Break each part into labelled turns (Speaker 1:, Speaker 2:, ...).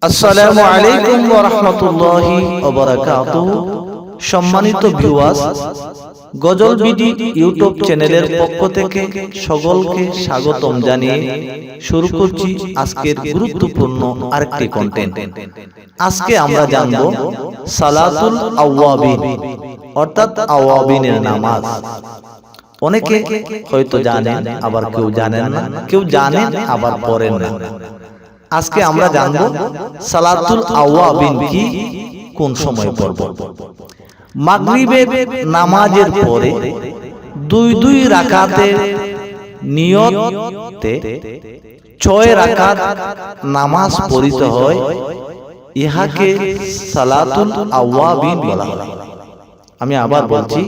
Speaker 1: আসসালামু আলাইকুম ওয়া রাহমাতুল্লাহি ওয়া বারাকাতুহু। সম্মানিত ভিউয়ার্স, গজল বিডি ইউটিউব চ্যানেলের পক্ষ থেকে সকলকে স্বাগতম জানিয়ে শুরু করছি আজকের গুরুত্বপূর্ণ আরেকটি কন্টেন্ট। আজকে আমরা জানব সালাতুল আওয়াবিন অর্থাৎ আওয়াবিনের নামাজ। অনেকে হয়তো জানেন, আবার কেউ জানেন না, কেউ জানেন আবার পড়েন না। আজকে আমরা জানব সালাতুল আওয়াবিন কি, কোন সময় পড়ব। মাগরিবের নামাজের পরে দুই রাকাতের নিয়তে 6 রাকাত নামাজ পড়িতে হয়। ইহাকে সালাতুল আওয়াবিন বলা হয়। আমি আবার বলছি,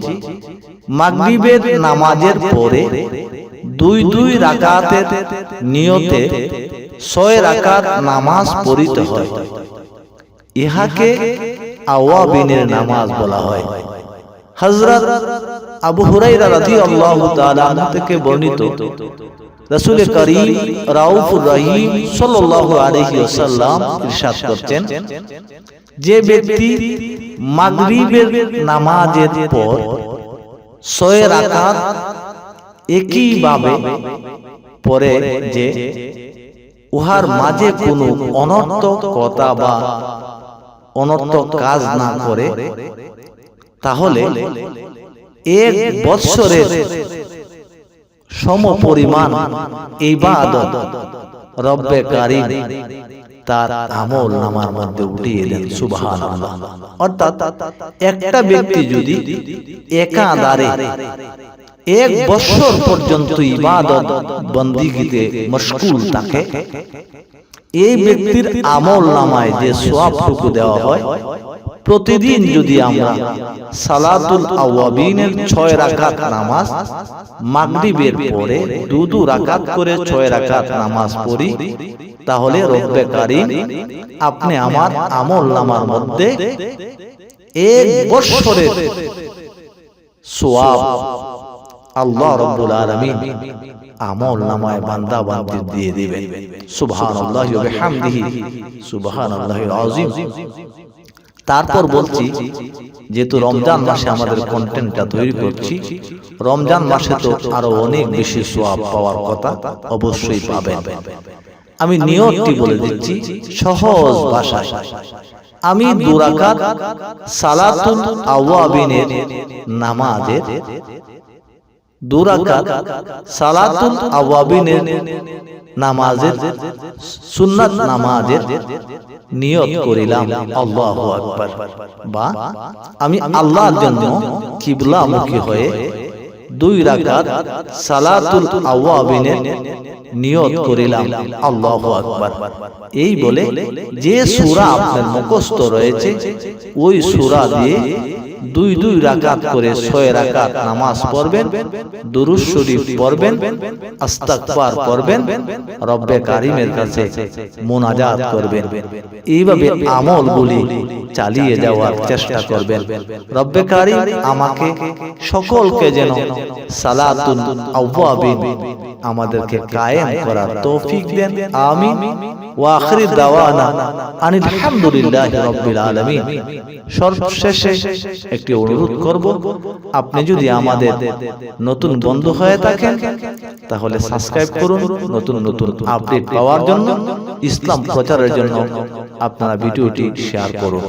Speaker 1: মাগরিবের নামাজের পরে দুই রাকাতের নিয়তে 6 রাকাত নামাজ পড়িতে হয়। ইহাকে আওয়াবিনের নামাজ বলা হয়। হযরত আবু হুরায়রা রাদিয়াল্লাহু তাআলা আনহু থেকে বর্ণিত, রাসূল করিম রাউফুর রহিম সাল্লাল্লাহু আলাইহি ওয়াসাল্লাম ইরশাদ করছেন, যে ব্যক্তি মাগরিবের নামাজের পর 6 রাকাত একইভাবে পড়ে, যে উহার মাঝে কোনো অনর্থক কথা বা অনর্থক কাজ না করে, তাহলে 1 বৎসরের সমপরিমাণ ইবাদত রব্বে কারীম তার আমল নামার মধ্যে উঠিয়ে দেন। সুবহানাল্লাহ। অর্থাৎ একটা ব্যক্তি যদি একাধারে 1 বছর পর্যন্ত ইবাদত বন্দেগীতে মশগুল থাকে, এই ব্যক্তির আমল নামায় যে সওয়াবটুকু দেওয়া হয়, প্রতিদিন যদি আমরা সালাতুল আওয়াবিনের 6 রাকাত নামাজ মাগরিবের পরে 2 রাকাত করে 6 রাকাত নামাজ পড়ি, তাহলে রব্বে কারীম আপনি আমার আমল নামার মধ্যে 1 বছরের সওয়াব আল্লাহ রাব্বুল আলামিন আমল নামায় বান্দা বান্দি দিয়ে দিবেন। সুবহানাল্লাহি ওয়া বিহামদিহি সুবহানাল্লাহিল আযীম। তারপর বলছি, যেহেতু রমজান মাসে আমাদের কন্টেন্টটা তৈরি করছি, রমজান মাসে তো আরো অনেক বেশি সওয়াব পাওয়ার কথা, অবশ্যই পাবেন। আমি নিয়তটি বলে দিচ্ছি সহজ ভাষায়। আমি 2 রাকাত সালাতুল আওয়াবিনের নামাজের 2 রাকাত সালাতুল আওয়াবিনের নামাজের সুন্নাত নামাজের নিয়ত করিলাম, আল্লাহু আকবার। বা আমি আল্লাহর জন্য কিবলামুখী হয়ে 2 রাকাত সালাতুল আওয়াবিনের নিয়ত করিলাম, আল্লাহু আকবার। এই বলে যে সূরা আপনার মুখস্থ রয়েছে, ওই সূরা দিয়ে 2 রাকাত করে 6 রাকাত নামাজ পড়বেন, দুরূদ শরীফ পড়বেন, ইস্তিগফার পড়বেন, রব্বে কারীমের কাছে মুনাজাত করবেন। এইভাবে আমলগুলি চালিয়ে যাওয়ার চেষ্টা করবেন। রব্বে কারীম আমাকে সকলকে যেন সালাতুল আওয়াবিন আমাদেরকে কায়েম করার তৌফিক দেন। আমিন। ওয়া আখির দাওয়ানা আনিল হামদুলিল্লাহি রাব্বিল আলামিন। সর্বশেষে একটি অনুরোধ করব, আপনি যদি আমাদের নতুন বন্ধু হয়ে থাকেন, তাহলে সাবস্ক্রাইব করুন। নতুন নতুন আপডেট পাওয়ার জন্য, ইসলাম প্রচারের জন্য আপনারা ভিডিওটি শেয়ার করুন।